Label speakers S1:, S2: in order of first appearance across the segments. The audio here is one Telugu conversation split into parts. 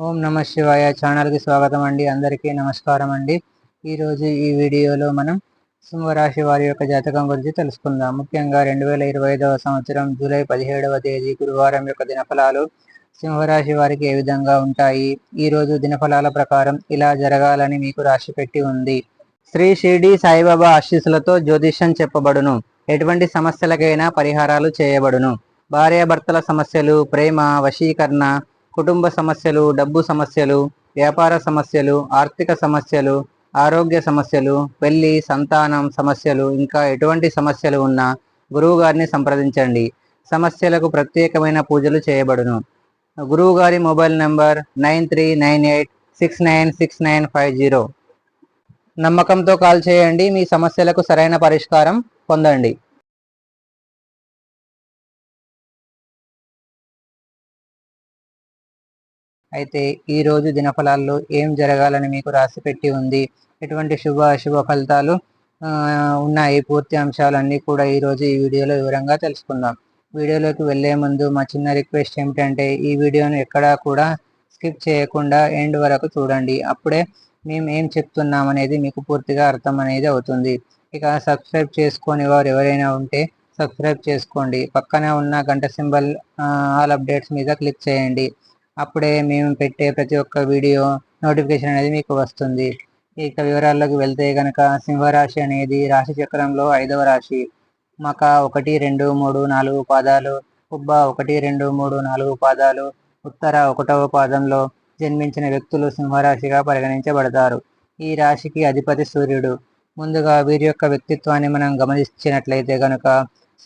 S1: ఓం నమ శివాయ ఛానల్కి స్వాగతం అండి. అందరికీ నమస్కారం అండి. ఈరోజు ఈ వీడియోలో మనం సింహరాశి వారి యొక్క జాతకం గురించి తెలుసుకుందాం. ముఖ్యంగా 2025వ సంవత్సరం జూలై 17వ తేదీ గురువారం యొక్క దినఫలాలు సింహరాశి వారికి ఏ విధంగా ఉంటాయి. ఈరోజు దినఫలాల ప్రకారం ఇలా జరగాలని మీకు రాశి పెట్టి ఉంది. శ్రీ షిరిడి సాయిబాబా ఆశీస్సులతో జ్యోతిష్యం చెప్పబడును. ఎటువంటి సమస్యలకైనా పరిహారాలు చేయబడును. భార్యాభర్తల సమస్యలు, ప్రేమ, వశీకరణ, కుటుంబ సమస్యలు, డబ్బు సమస్యలు, వ్యాపార సమస్యలు, ఆర్థిక సమస్యలు, ఆరోగ్య సమస్యలు, పెళ్లి, సంతానం సమస్యలు, ఇంకా ఎటువంటి సమస్యలు ఉన్నా గురువు గారిని సంప్రదించండి. సమస్యలకు ప్రత్యేకమైన పూజలు చేయబడును. గురువు గారి మొబైల్ నంబర్ 9398696950. నమ్మకంతో కాల్ చేయండి. మీ సమస్యలకు సరైన పరిష్కారం పొందండి. అయితే ఈ రోజు దినఫలాల్లో ఏం జరగాలని మీకు రాసి పెట్టి ఉంది, ఎటువంటి శుభ అశుభ ఫలితాలు ఉన్నాయి, పూర్తి అంశాలన్నీ కూడా ఈరోజు ఈ వీడియోలో వివరంగా తెలుసుకుందాం. వీడియోలోకి వెళ్లే ముందు మా చిన్న రిక్వెస్ట్ ఏమిటంటే ఈ వీడియోను ఎక్కడా కూడా స్కిప్ చేయకుండా ఎండ్ వరకు చూడండి. అప్పుడే మేము ఏం చెప్తున్నాం అనేది మీకు పూర్తిగా అర్థం అనేది అవుతుంది. ఇక సబ్స్క్రైబ్ చేసుకొని వారు ఎవరైనా ఉంటే సబ్స్క్రైబ్ చేసుకోండి. పక్కనే ఉన్న గంట సింబల్ ఆల్ అప్డేట్స్ మీద క్లిక్ చేయండి. అప్పుడే మేము పెట్టే ప్రతి ఒక్క వీడియో నోటిఫికేషన్ అనేది మీకు వస్తుంది. ఇక వివరాల్లోకి వెళ్తే కనుక సింహరాశి అనేది రాశి చక్రంలో 5వ రాశి. మక 1, 2, 3, 4 పాదాలు, పుబ్బ 1, 2, 3, 4 పాదాలు, ఉత్తర 1వ పాదంలో జన్మించిన వ్యక్తులు సింహరాశిగా పరిగణించబడతారు. ఈ రాశికి అధిపతి సూర్యుడు. ముందుగా వీరి యొక్క వ్యక్తిత్వాన్ని మనం గమనించినట్లయితే కనుక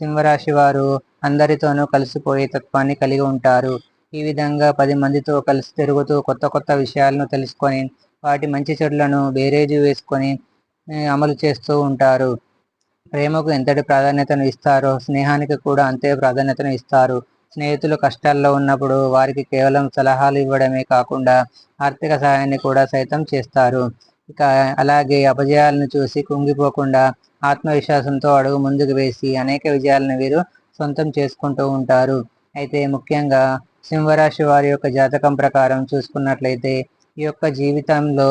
S1: సింహరాశి వారు అందరితోనూ కలిసిపోయే తత్వాన్ని కలిగి ఉంటారు. ఈ విధంగా 10 మందితో కలిసి తిరుగుతూ కొత్త కొత్త విషయాలను తెలుసుకొని వాటి మంచి చెడులను బేరేజు వేసుకొని అమలు చేస్తూ ఉంటారు. ప్రేమకు ఎంతటి ప్రాధాన్యతను ఇస్తారో స్నేహానికి కూడా అంతే ప్రాధాన్యతను ఇస్తారు. స్నేహితులు కష్టాల్లో ఉన్నప్పుడు వారికి కేవలం సలహాలు ఇవ్వడమే కాకుండా ఆర్థిక సహాయాన్ని కూడా సైతం చేస్తారు. ఇక అలాగే అపజయాలను చూసి కుంగిపోకుండా ఆత్మవిశ్వాసంతో అడుగు ముందుకు వేసి అనేక విజయాలను వీరు సొంతం చేసుకుంటూ ఉంటారు. అయితే ముఖ్యంగా సింహరాశి వారి యొక్క జాతకం ప్రకారం చూసుకున్నట్లయితే ఈ యొక్క జీవితంలో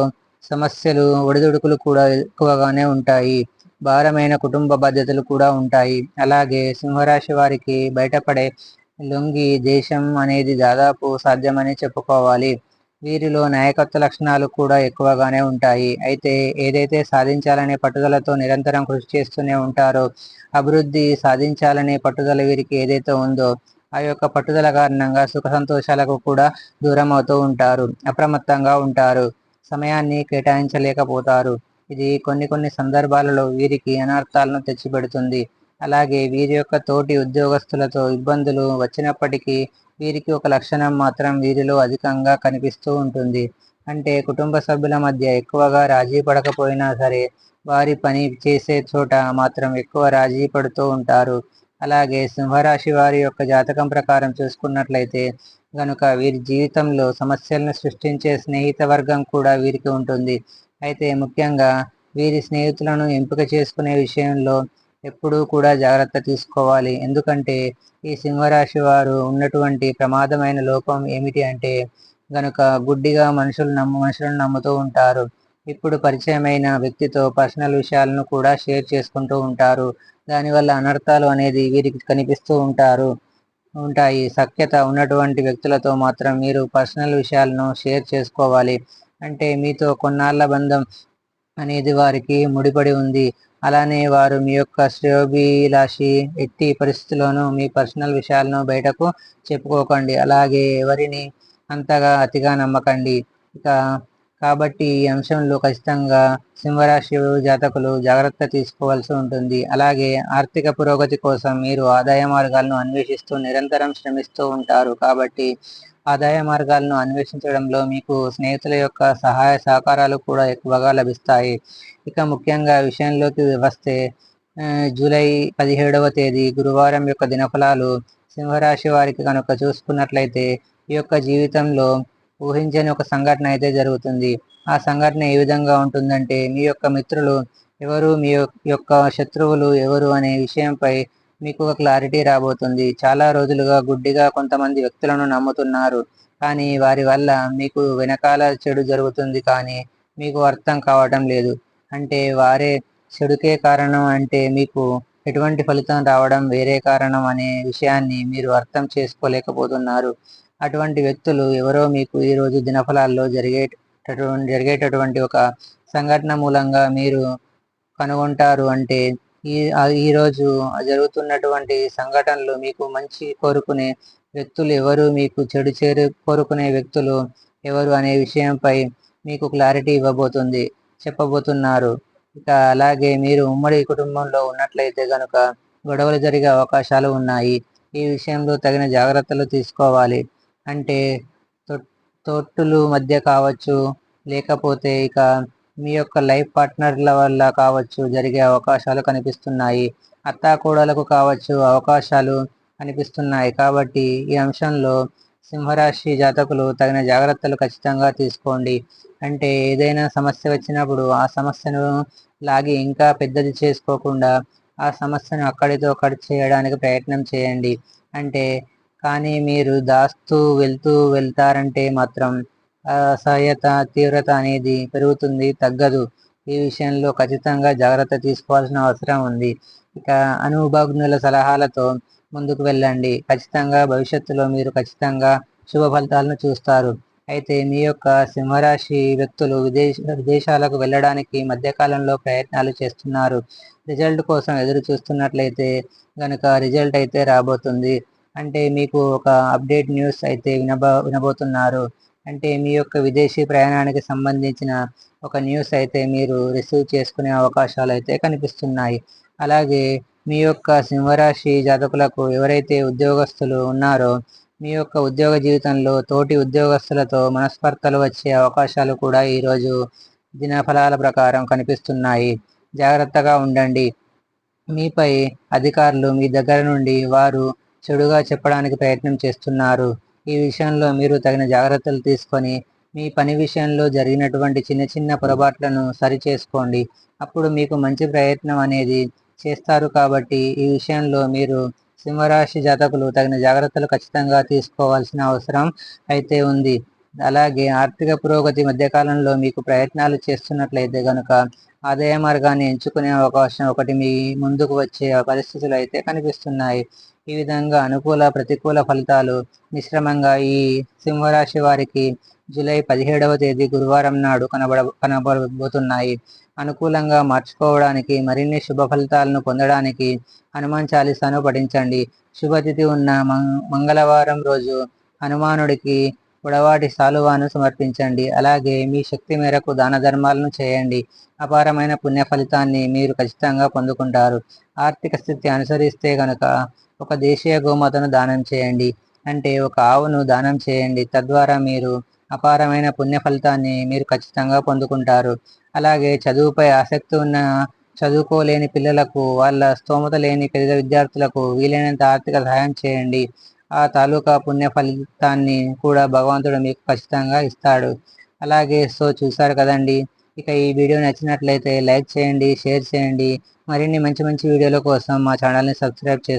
S1: సమస్యలు, ఒడిదుడుకులు కూడా ఎక్కువగానే ఉంటాయి. భారమైన కుటుంబ బాధ్యతలు కూడా ఉంటాయి. అలాగే సింహరాశి వారికి బయటపడే లొంగి దేశం అనేది దాదాపు సాధ్యమని చెప్పుకోవాలి. వీరిలో నాయకత్వ లక్షణాలు కూడా ఎక్కువగానే ఉంటాయి. అయితే ఏదైతే సాధించాలనే పట్టుదలతో నిరంతరం కృషి చేస్తూనే ఉంటారో, అభివృద్ధి సాధించాలనే పట్టుదల వీరికి ఏదైతే ఉందో ఆ యొక్క పట్టుదల కారణంగా సుఖ సంతోషాలకు కూడా దూరం అవుతూ ఉంటారు. అప్రమత్తంగా ఉంటారు. సమయాన్ని కేటాయించలేకపోతారు. ఇది కొన్ని సందర్భాలలో వీరికి అనర్థాలను తెచ్చిపెడుతుంది. అలాగే వీరి యొక్క తోటి ఉద్యోగస్తులతో ఇబ్బందులు వచ్చినప్పటికీ వీరికి ఒక లక్షణం మాత్రం వీరిలో అధికంగా కనిపిస్తూ ఉంటుంది. అంటే కుటుంబ సభ్యుల మధ్య ఎక్కువగా రాజీ పడకపోయినా సరే వారి పని చేసే చోట మాత్రం ఎక్కువ రాజీ పడుతూ ఉంటారు. అలాగే సింహరాశి వారి యొక్క జాతకం ప్రకారం చూసుకున్నట్లయితే గనుక వీరి జీవితంలో సమస్యలను సృష్టించే స్నేహిత వర్గం కూడా వీరికి ఉంటుంది. అయితే ముఖ్యంగా వీరి స్నేహితులను ఎంపిక చేసుకునే విషయంలో ఎప్పుడూ కూడా జాగ్రత్త తీసుకోవాలి. ఎందుకంటే ఈ సింహరాశి వారు ఉన్నటువంటి ప్రమాదమైన లోపం ఏమిటి అంటే గనుక గుడ్డిగా మనుషులను నమ్ముతూ ఉంటారు. ఇప్పుడు పరిచయమైన వ్యక్తితో పర్సనల్ విషయాలను కూడా షేర్ చేసుకుంటూ ఉంటారు. దానివల్ల అనర్థాలు అనేది వీరికి కనిపిస్తూ ఉంటాయి. సఖ్యత ఉన్నటువంటి వ్యక్తులతో మాత్రం మీరు పర్సనల్ విషయాలను షేర్ చేసుకోవాలి. అంటే మీతో కొన్నాళ్ళ బంధం అనేది వారికి ముడిపడి ఉంది. అలానే వారు మీ యొక్క శ్రేయోభిలాషి. ఎట్టి పరిస్థితుల్లోనూ మీ పర్సనల్ విషయాలను బయటకు చెప్పుకోకండి. అలాగే ఎవరిని అంతగా అతిగా నమ్మకండి. ఇక కాబట్టి ఈ అంశంలో ఖచ్చితంగా సింహరాశి జాతకులు జాగ్రత్త తీసుకోవాల్సి ఉంటుంది. అలాగే ఆర్థిక పురోగతి కోసం మీరు ఆదాయ మార్గాలను అన్వేషిస్తూ నిరంతరం శ్రమిస్తూ ఉంటారు. కాబట్టి ఆదాయ మార్గాలను అన్వేషించడంలో మీకు స్నేహితుల యొక్క సహాయ సహకారాలు కూడా ఎక్కువగా లభిస్తాయి. ఇక ముఖ్యంగా విషయంలోకి వస్తే జూలై 17వ తేదీ గురువారం యొక్క దినఫలాలు సింహరాశి వారికి కనుక చూసుకున్నట్లయితే ఈ యొక్క జీవితంలో ఊహించని ఒక సంఘటన అయితే జరుగుతుంది. ఆ సంఘటన ఏ విధంగా ఉంటుందంటే మీ యొక్క మిత్రులు ఎవరు, మీ యొక్క శత్రువులు ఎవరు అనే విషయంపై మీకు ఒక క్లారిటీ రాబోతుంది. చాలా రోజులుగా గుడ్డిగా కొంతమంది వ్యక్తులను నమ్ముతున్నారు. కానీ వారి వల్ల మీకు వెనకాల చెడు జరుగుతుంది, కానీ మీకు అర్థం కావటం లేదు. అంటే వారే చెడుకే కారణం అంటే మీకు ఎటువంటి ఫలితం రావడం వేరే కారణం అనే విషయాన్ని మీరు అర్థం చేసుకోలేకపోతున్నారు. అటువంటి వ్యక్తులు ఎవరో మీకు ఈరోజు దినఫలాల్లో జరిగేటటువంటి ఒక సంఘటన మూలంగా మీరు కనుగొంటారు. అంటే ఈరోజు జరుగుతున్నటువంటి సంఘటనలు మీకు మంచి కోరుకునే వ్యక్తులు ఎవరు, మీకు చెడు కోరుకునే వ్యక్తులు ఎవరు అనే విషయంపై మీకు క్లారిటీ చెప్పబోతున్నారు. ఇక అలాగే మీరు ఉమ్మడి కుటుంబంలో ఉన్నట్లయితే గనుక గొడవలు జరిగే అవకాశాలు ఉన్నాయి. ఈ విషయంలో తగిన జాగ్రత్తలు తీసుకోవాలి. అంటే తోట్టుల మధ్య కావచ్చు, లేకపోతే ఇక మీ యొక్క లైఫ్ పార్ట్నర్ల వల్ల కావచ్చు జరిగే అవకాశాలు కనిపిస్తున్నాయి. అత్తాకోడలకు కావచ్చు అవకాశాలు కనిపిస్తున్నాయి. కాబట్టి ఈ అంశంలో సింహరాశి జాతకులు తగిన జాగ్రత్తలు ఖచ్చితంగా తీసుకోండి. అంటే ఏదైనా సమస్య వచ్చినప్పుడు ఆ సమస్యను లాగి ఇంకా పెద్దది చేసుకోకుండా ఆ సమస్యను అక్కడితో అక్కడి చేయడానికి ప్రయత్నం చేయండి. కానీ మీరు దాస్తూ వెళ్తారంటే మాత్రం అసహ్యత తీవ్రత అనేది పెరుగుతుంది, తగ్గదు. ఈ విషయంలో ఖచ్చితంగా జాగ్రత్త తీసుకోవాల్సిన అవసరం ఉంది. ఇక అనుభవజ్ఞుల సలహాలతో ముందుకు వెళ్ళండి. ఖచ్చితంగా భవిష్యత్తులో మీరు ఖచ్చితంగా శుభ ఫలితాలను చూస్తారు. అయితే మీ యొక్క సింహరాశి వ్యక్తులు విదేశాలకు వెళ్ళడానికి మధ్యకాలంలో ప్రయత్నాలు చేస్తున్నారు. రిజల్ట్ కోసం ఎదురు చూస్తున్నట్లయితే గనుక రిజల్ట్ అయితే రాబోతుంది. అంటే మీకు ఒక అప్డేట్ న్యూస్ అయితే వినబోతున్నారు. అంటే మీ యొక్క విదేశీ ప్రయాణానికి సంబంధించిన ఒక న్యూస్ అయితే మీరు రిసీవ్ చేసుకునే అవకాశాలు అయితే కనిపిస్తున్నాయి. అలాగే మీ యొక్క సింహరాశి జాతకులకు ఎవరైతే ఉద్యోగస్తులు ఉన్నారో మీ యొక్క ఉద్యోగ జీవితంలో తోటి ఉద్యోగస్తులతో మనస్పర్ధలు వచ్చే అవకాశాలు కూడా ఈరోజు దినఫలాల ప్రకారం కనిపిస్తున్నాయి. జాగ్రత్తగా ఉండండి. మీపై అధికారులు మీ దగ్గర నుండి వారు చెడుగా చెప్పడానికి ప్రయత్నం చేస్తున్నారు. ఈ విషయంలో మీరు తగిన జాగ్రత్తలు తీసుకొని మీ పని విషయంలో జరిగినటువంటి చిన్న చిన్న పొరపాట్లను సరిచేసుకోండి. అప్పుడు మీకు మంచి ప్రయత్నం అనేది చేస్తారు. కాబట్టి ఈ విషయంలో మీరు సింహరాశి జాతకులు తగిన జాగ్రత్తలు ఖచ్చితంగా తీసుకోవాల్సిన అవసరం అయితే ఉంది. అలాగే ఆర్థిక పురోగతి మధ్యకాలంలో మీకు ప్రయత్నాలు చేస్తున్నట్లయితే కనుక ఆదాయ మార్గాన్ని ఎంచుకునే అవకాశం ఒకటి మీ ముందుకు వచ్చే పరిస్థితులు అయితే కనిపిస్తున్నాయి. ఈ విధంగా అనుకూల ప్రతికూల ఫలితాలు మిశ్రమంగా ఈ సింహరాశి వారికి జూలై 17వ తేదీ గురువారం నాడు కనబడబోతున్నాయి. అనుకూలంగా మార్చుకోవడానికి మరిన్ని శుభ ఫలితాలను పొందడానికి హనుమాన్ చాలీసాను పఠించండి. శుభతిథి ఉన్న మంగళవారం రోజు హనుమానుడికి పొడవాటి సాలువాను సమర్పించండి. అలాగే మీ శక్తి మేరకు దాన ధర్మాలను చేయండి. అపారమైన పుణ్య ఫలితాన్ని మీరు ఖచ్చితంగా పొందుకుంటారు. ఆర్థిక స్థితి అనుసరిస్తే కనుక ఒక దేశీయ గోమాతను దానం చేయండి. అంటే ఒక ఆవును దానం చేయండి. తద్వారా మీరు అపారమైన పుణ్య ఫలితాన్ని మీరు ఖచ్చితంగా పొందుకుంటారు. అలాగే చదువుపై ఆసక్తి ఉన్న చదువుకోలేని పిల్లలకు, వాళ్ళ స్తోమత లేని పేద విద్యార్థులకు వీలైనంత ఆర్థిక సహాయం చేయండి. ఆ తాలూకా పుణ్య ఫలితాన్ని కూడా భగవంతుడు మీకు ఖచ్చితంగా ఇస్తాడు. అలాగే చూశారు కదండి. ఇక ఈ వీడియో నచ్చినట్లయితే లైక్ చేయండి, షేర్ చేయండి. మరిన్ని మంచి మంచి వీడియోల కోసం మా ఛానల్ని సబ్స్క్రైబ్ చేసుకోండి.